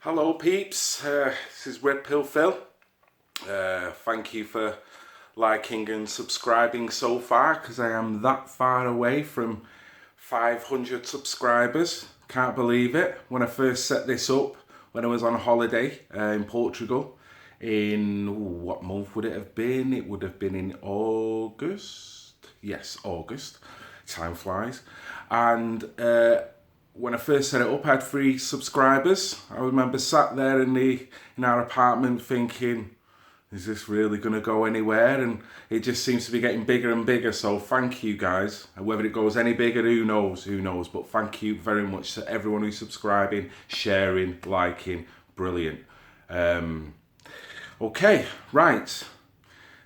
Hello peeps, this is Red Pill Phil. Thank you for liking and subscribing so far, because I am that far away from 500 subscribers. Can't believe it. When I first set this up, when I was on holiday in Portugal, in what month would it have been? It would have been in August. Yes, August. Time flies. And when I first set it up, I had 3 subscribers. I remember sat there in our apartment thinking, is this really going to go anywhere? And it just seems to be getting bigger and bigger. So thank you guys. And whether it goes any bigger, who knows? But thank you very much to everyone who's subscribing, sharing, liking. Brilliant. Okay, right.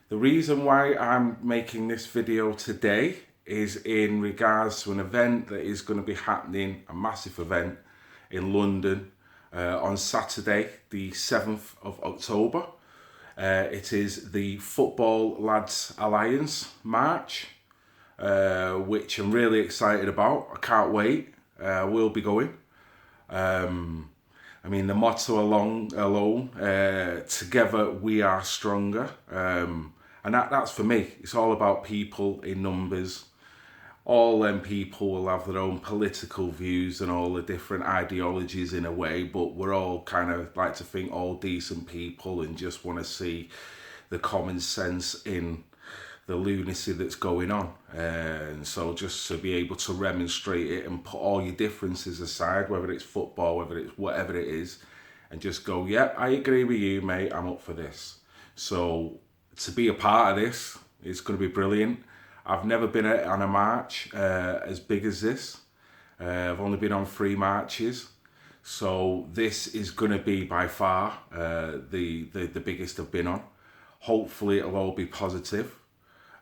The reason why I'm making this video today is in regards to an event that is going to be happening, a massive event in London on Saturday, the 7th of October. It is the Football Lads Alliance March, which I'm really excited about. I can't wait. We'll be going. I mean, the motto alone, together we are stronger. And that's for me. It's all about people in numbers. All them people will have their own political views and all the different ideologies in a way, but we're all kind of like to think all decent people and just want to see the common sense in the lunacy that's going on. And so just to be able to remonstrate it and put all your differences aside, whether it's football, whether it's whatever it is, and just go, yeah, I agree with you, mate, I'm up for this. So to be a part of this, it's going to be brilliant. I've never been on a march as big as this. I've only been on 3 marches. So this is going to be by far the biggest I've been on. Hopefully it'll all be positive.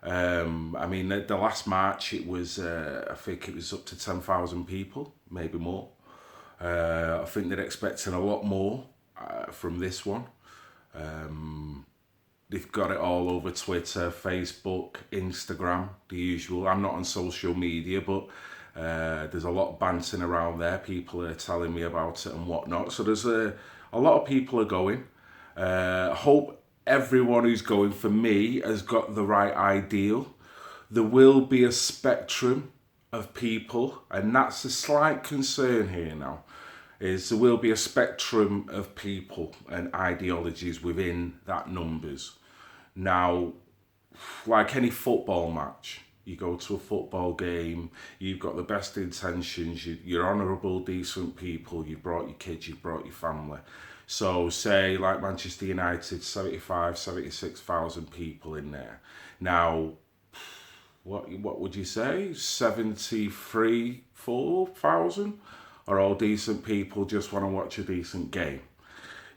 I mean, the last march, it was, I think it was up to 10,000 people, maybe more. I think they're expecting a lot more from this one. They've got it all over Twitter, Facebook, Instagram, the usual. I'm not on social media, but there's a lot of banting around there. People are telling me about it and whatnot. So there's a lot of people are going. Hope everyone who's going, for me, has got the right ideal. There will be a spectrum of people, and that's a slight concern here now, is there will be a spectrum of people and ideologies within that numbers. Now, like any football match, you go to a football game, you've got the best intentions, you're honourable, decent people, you've brought your kids, you've brought your family. So say like Manchester United, 76,000 people in there. Now, what would you say? 4,000 are all decent people, just want to watch a decent game.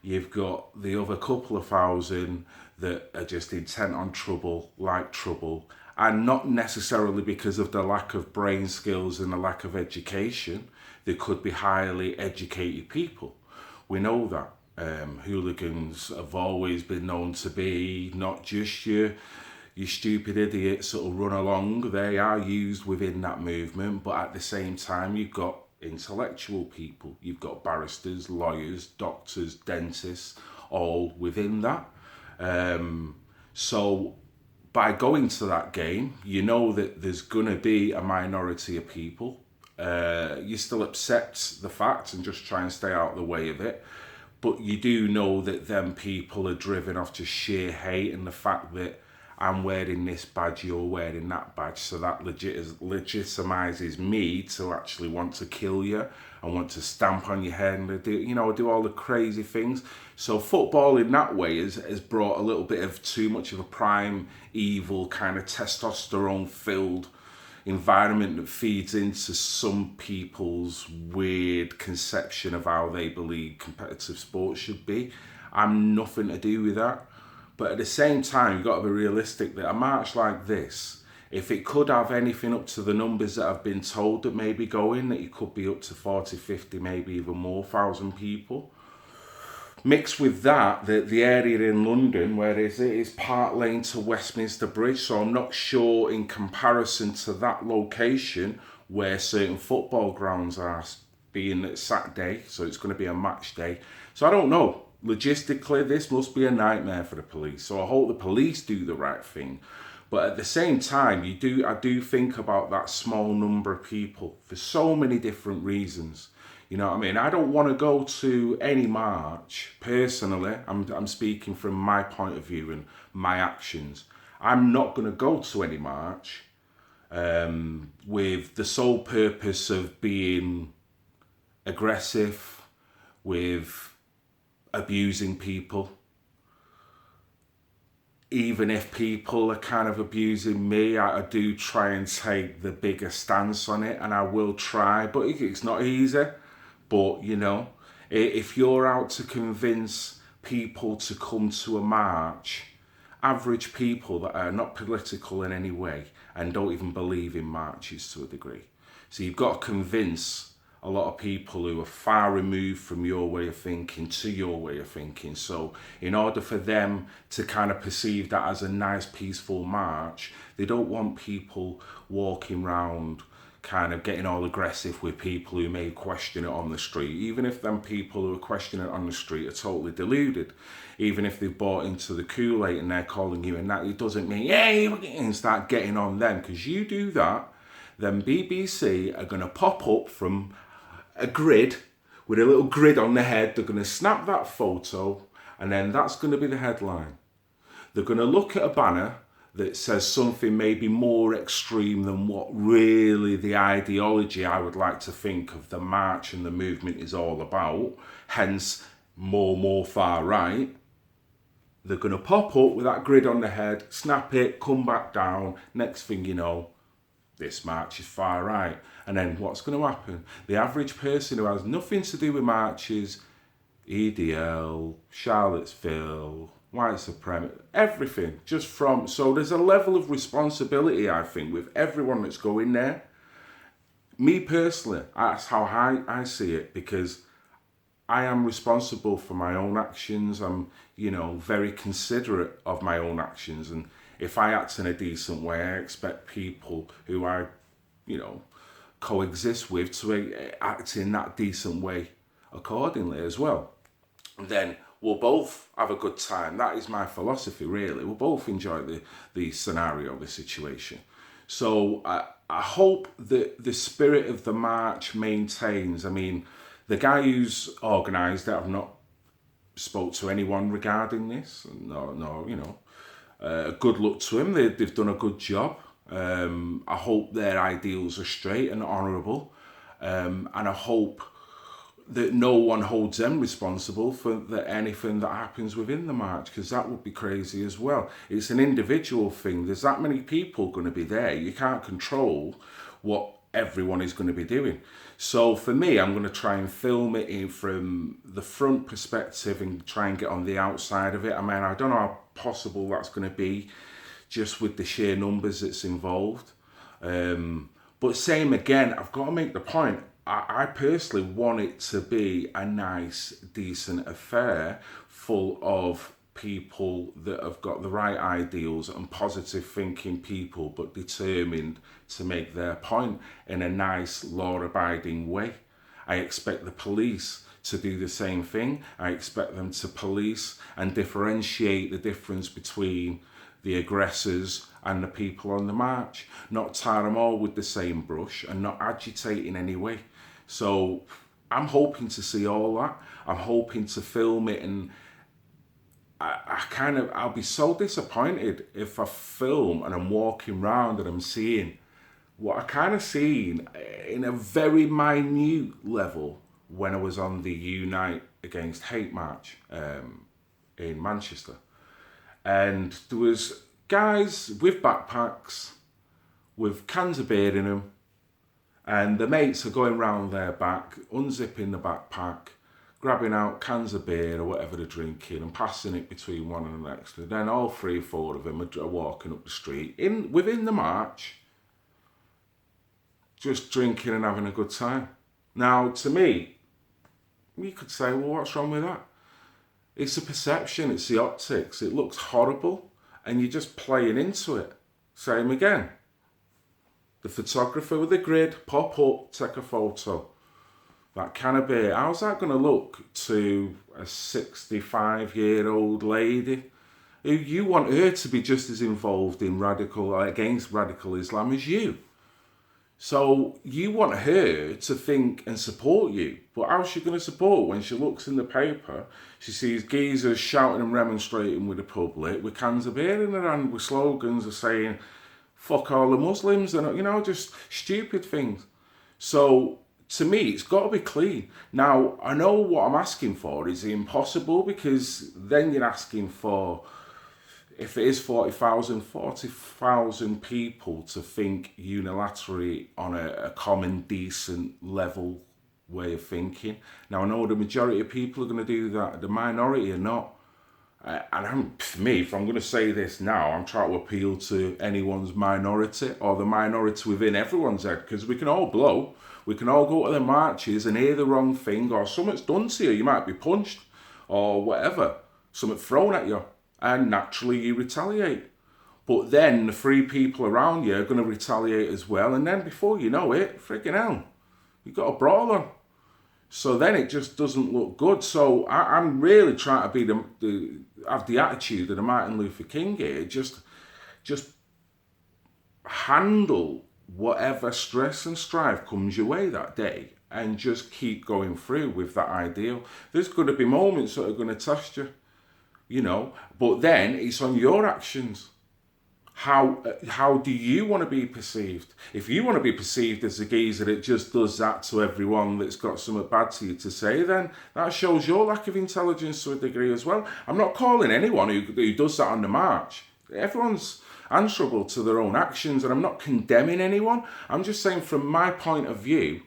You've got the other couple of thousand that are just intent on trouble, like trouble, and not necessarily because of the lack of brain skills and the lack of education. They could be highly educated people. We know that. Hooligans have always been known to be not just your stupid idiots that'll run along. They are used within that movement, but at the same time, you've got intellectual people. You've got barristers, lawyers, doctors, dentists, all within that. So by going to that game, you know that there's going to be a minority of people. You still accept the fact and just try and stay out of the way of it. But you do know that them people are driven off just sheer hate and the fact that I'm wearing this badge, you're wearing that badge. So that legitimizes me to actually want to kill you and want to stamp on your head and do all the crazy things. So football in that way has brought a little bit of too much of a prime evil kind of testosterone filled environment that feeds into some people's weird conception of how they believe competitive sports should be. I'm nothing to do with that. But at the same time, you've got to be realistic that a march like this, if it could have anything up to the numbers that I've been told that may be going, that it could be up to 40, 50, maybe even more thousand people. Mixed with that, the area in London, where is it? It's Park Lane to Westminster Bridge. So I'm not sure in comparison to that location where certain football grounds are. being it's Saturday, so it's going to be a match day. So I don't know. Logistically, this must be a nightmare for the police. So I hope the police do the right thing. But at the same time, I do think about that small number of people for so many different reasons. You know what I mean? I don't want to go to any march personally. I'm speaking from my point of view and my actions. I'm not going to go to any march with the sole purpose of being aggressive, with abusing people. Even if people are kind of abusing me, I do try and take the bigger stance on it, and I will try, but it's not easy. But, you know, if you're out to convince people to come to a march, average people that are not political in any way and don't even believe in marches to a degree. So you've got to convince a lot of people who are far removed from your way of thinking to your way of thinking. So in order for them to kind of perceive that as a nice, peaceful march, they don't want people walking around kind of getting all aggressive with people who may question it on the street, even if them people who are questioning it on the street are totally deluded. Even if they've bought into the Kool-Aid and they're calling you a nat, it doesn't mean, hey, and start getting on them. Because you do that, then BBC are going to pop up from a grid with a little grid on the head. They're going to snap that photo, and then that's going to be the headline. They're going to look at a banner that says something maybe more extreme than what really the ideology I would like to think of the march and the movement is all about, hence more far right. They're going to pop up with that grid on the head, snap it, come back down. Next thing you know, this march is far right. And then what's going to happen? The average person who has nothing to do with marches, EDL, Charlottesville, white supremacy, everything, just from... So there's a level of responsibility, I think, with everyone that's going there. Me personally, that's how I see it, because I am responsible for my own actions. I'm, you know, very considerate of my own actions. And if I act in a decent way, I expect people who I, you know, coexist with to act in that decent way accordingly as well. And then we'll both have a good time. That is my philosophy, really. We'll both enjoy the scenario, the situation. So I hope that the spirit of the march maintains. I mean, the guy who's organised it, I've not spoke to anyone regarding this. No, you know, good luck to him. They've done a good job. I hope their ideals are straight and honourable. And I hope that no one holds them responsible for anything that happens within the march, because that would be crazy as well. It's an individual thing. There's that many people going to be there. You can't control what everyone is going to be doing. So for me, I'm going to try and film it in from the front perspective and try and get on the outside of it. I mean, I don't know how possible that's going to be just with the sheer numbers that's involved. But same again, I've got to make the point. I personally want it to be a nice, decent affair full of people that have got the right ideals and positive thinking people, but determined to make their point in a nice, law-abiding way. I expect the police to do the same thing. I expect them to police and differentiate the difference between the aggressors and the people on the march, not tar them all with the same brush and not agitate in any way. So I'm hoping to see all that. I'm hoping to film it, and I'll be so disappointed if I film and I'm walking around and I'm seeing what I kind of seen in a very minute level when I was on the Unite Against Hate march in Manchester. And there was guys with backpacks, with cans of beer in them, and the mates are going round their back, unzipping the backpack, grabbing out cans of beer or whatever they're drinking and passing it between one and the next. And then all 3 or 4 of them are walking up the street within the march, just drinking and having a good time. Now, to me, you could say, well, what's wrong with that? It's the perception, it's the optics. It looks horrible, and you're just playing into it. Same again. The photographer with the grid, pop up, take a photo. that can of beer, how's that going to look to a 65-year-old lady? You want her to be just as involved in against radical Islam as you. So you want her to think and support you. But how's she going to support when she looks in the paper, she sees geezers shouting and remonstrating with the public with cans of beer in their hand with slogans of saying, fuck all the Muslims, and, just stupid things. So to me, it's got to be clean. Now, I know what I'm asking for is impossible, because then you're asking for, if it is 40,000 people to think unilaterally on a common, decent, level way of thinking. Now, I know the majority of people are going to do that. The minority are not. For me, if I'm going to say this now, I'm trying to appeal to anyone's minority, or the minority within everyone's head, because we can all blow. We can all go to the marches and hear the wrong thing, or something's done to you. You might be punched or whatever, something thrown at you, and naturally you retaliate. But then the three people around you are going to retaliate as well, and then before you know it, freaking hell, you've got a brawl on. So then it just doesn't look good. So I'm really trying to be have the attitude of the Martin Luther King here. Just handle whatever stress and strife comes your way that day, and just keep going through with that ideal. There's going to be moments that are going to test you, but then it's on your actions. How do you want to be perceived? If you want to be perceived as a geezer that just does that to everyone that's got something bad to you to say, then that shows your lack of intelligence to a degree as well. I'm not calling anyone who does that on the march. Everyone's answerable to their own actions, and I'm not condemning anyone. I'm just saying, from my point of view,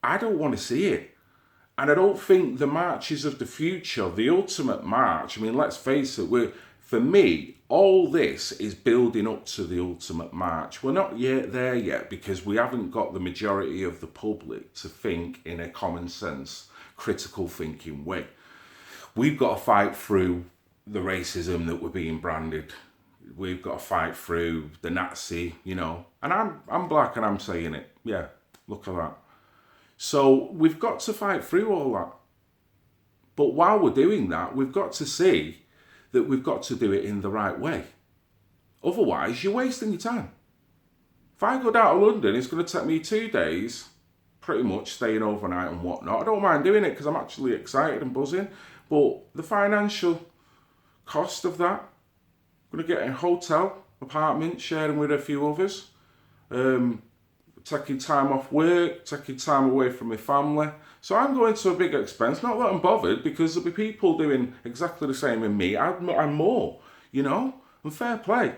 I don't want to see it. And I don't think the marches of the future, the ultimate march, let's face it, for me, all this is building up to the ultimate march. We're not yet there yet, because we haven't got the majority of the public to think in a common sense, critical thinking way. We've got to fight through the racism that we're being branded. We've got to fight through the Nazi, and I'm black and I'm saying it. Yeah, look at that. So we've got to fight through all that. But while we're doing that, we've got to see that we've got to do it in the right way. Otherwise, you're wasting your time. If I go down to London, it's going to take me 2 days, pretty much staying overnight and whatnot. I don't mind doing it because I'm actually excited and buzzing. But the financial cost of that, I'm going to get a hotel, apartment, sharing with a few others, taking time off work, taking time away from my family. So I'm going to a big expense. Not that I'm bothered, because there'll be people doing exactly the same as me and more, and fair play.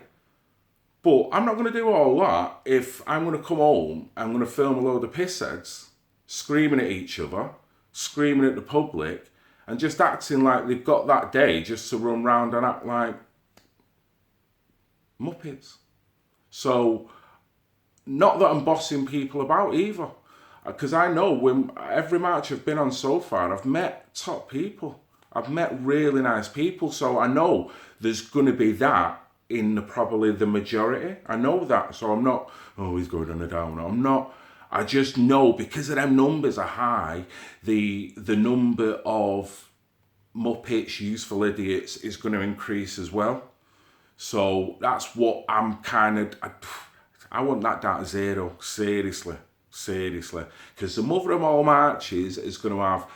But I'm not going to do all that if I'm going to come home and I'm going to film a load of pissheads screaming at each other, screaming at the public, and just acting like they've got that day just to run round and act like muppets. So, not that I'm bossing people about either, because I know when every march I've been on so far, I've met top people. I've met really nice people, so I know there's going to be that in probably the majority. I know that, so I'm not, he's going on a downer. I'm not. I just know, because of them numbers are high, the number of muppets, useful idiots, is going to increase as well. So that's what I'm I want that down to zero, seriously. Because the mother of all marches is going to have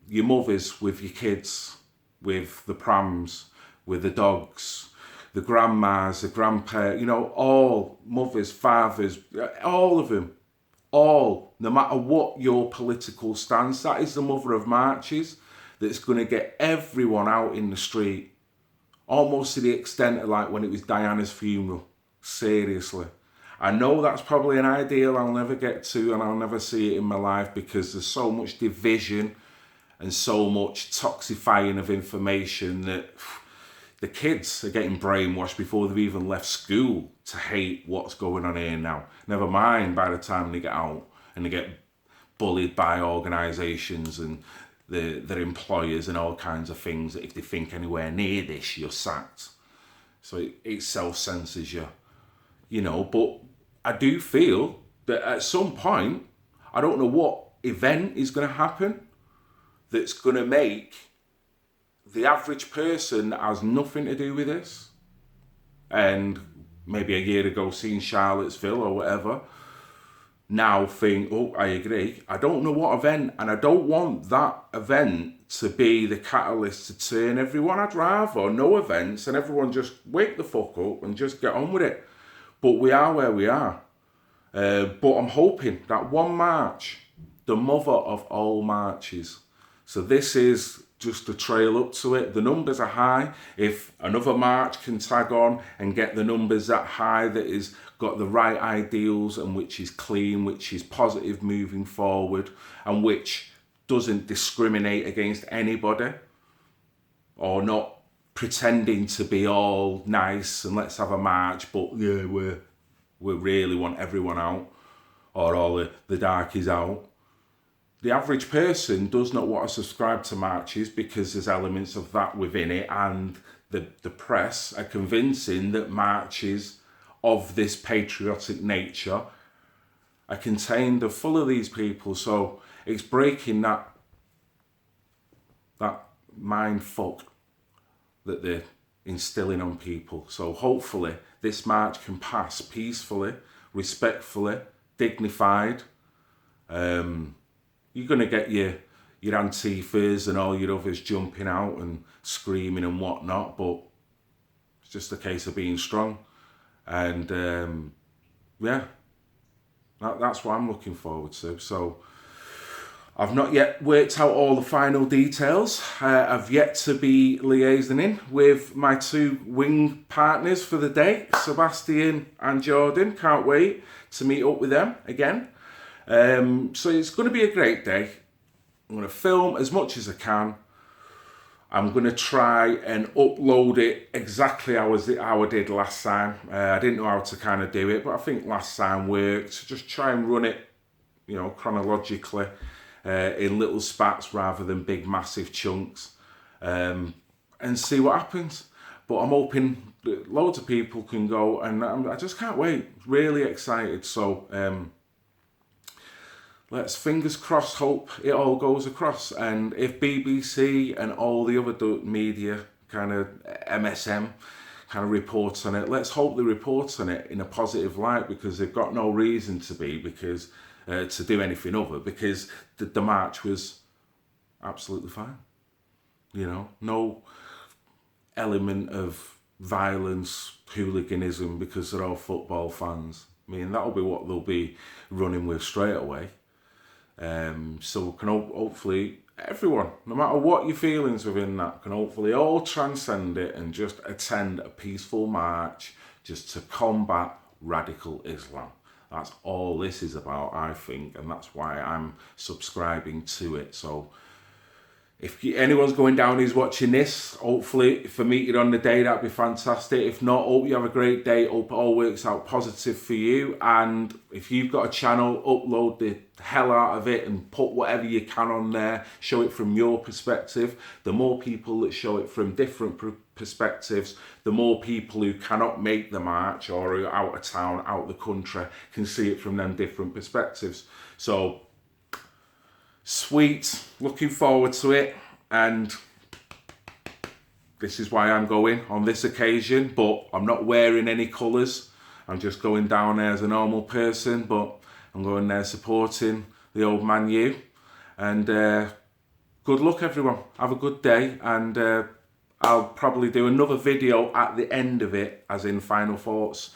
your mothers with your kids, with the prams, with the dogs, the grandmas, the grandparents, all mothers, fathers, all of them, all, no matter what your political stance, that is the mother of marches that's going to get everyone out in the street, almost to the extent of like when it was Diana's funeral, seriously. I know that's probably an ideal I'll never get to, and I'll never see it in my life, because there's so much division and so much toxifying of information that the kids are getting brainwashed before they've even left school to hate what's going on here now. Never mind by the time they get out and they get bullied by organisations and their employers and all kinds of things, that if they think anywhere near this, you're sacked. So it self-censors you. But I do feel that at some point, I don't know what event is going to happen that's going to make the average person that has nothing to do with this, and maybe a year ago seeing Charlottesville or whatever, now think, oh, I agree. I don't know what event, and I don't want that event to be the catalyst to turn everyone. I'd rather no events and everyone just wake the fuck up and just get on with it. But we are where we are. But I'm hoping that one march, the mother of all marches. So this is just a trail up to it. The numbers are high. If another march can tag on and get the numbers that high, that is got the right ideals and which is clean, which is positive moving forward, and which doesn't discriminate against anybody, or not pretending to be all nice and let's have a march, but yeah, we really want everyone out, or all the darkies out. The average person does not want to subscribe to marches because there's elements of that within it, and the press are convincing that marches of this patriotic nature are contained or full of these people. So it's breaking that mind fuck that they're instilling on people. So hopefully this march can pass peacefully, respectfully, dignified. You're going to get your Antifas and all your others jumping out and screaming and whatnot, but it's just a case of being strong. And yeah, that's what I'm looking forward to. So I've not yet worked out all the final details. I've yet to be liaising with my two wing partners for the day, Sebastian and Jordan. Can't wait to meet up with them again. So it's going to be a great day. I'm going to film as much as I can. I'm going to try and upload it exactly how I did last time. I didn't know how to kind of do it, but I think last time worked. So just try and run it, chronologically, in little spats rather than big massive chunks, and see what happens. But I'm hoping that loads of people can go, and I just can't wait. Really excited. So let's fingers crossed hope it all goes across. And if BBC and all the other media, kind of MSM, kind of reports on it, let's hope they report on it in a positive light, because they've got no reason to be, because to do anything other, because the march was absolutely fine. No element of violence, hooliganism, because they're all football fans. I mean, that'll be what they'll be running with straight away. So can hopefully everyone, no matter what your feelings within that, can hopefully all transcend it and just attend a peaceful march just to combat radical Islam. That's all this is about, I think, and that's why I'm subscribing to it. So if anyone's going down who's watching this, hopefully if I meet you on the day, that'd be fantastic. If not, hope you have a great day. Hope it all works out positive for you. And if you've got a channel, upload the hell out of it and put whatever you can on there. Show it from your perspective. The more people that show it from different perspectives, the more people who cannot make the march or are out of town, out of the country, can see it from them different perspectives. So sweet, looking forward to it, and this is why I'm going on this occasion. But I'm not wearing any colours. I'm just going down there as a normal person, but I'm going there supporting the old Man U. And good luck, everyone. Have a good day, and I'll probably do another video at the end of it, as in final thoughts,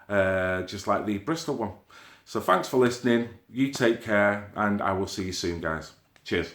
just like the Bristol one. So thanks for listening. You take care, and I will see you soon, guys. Cheers.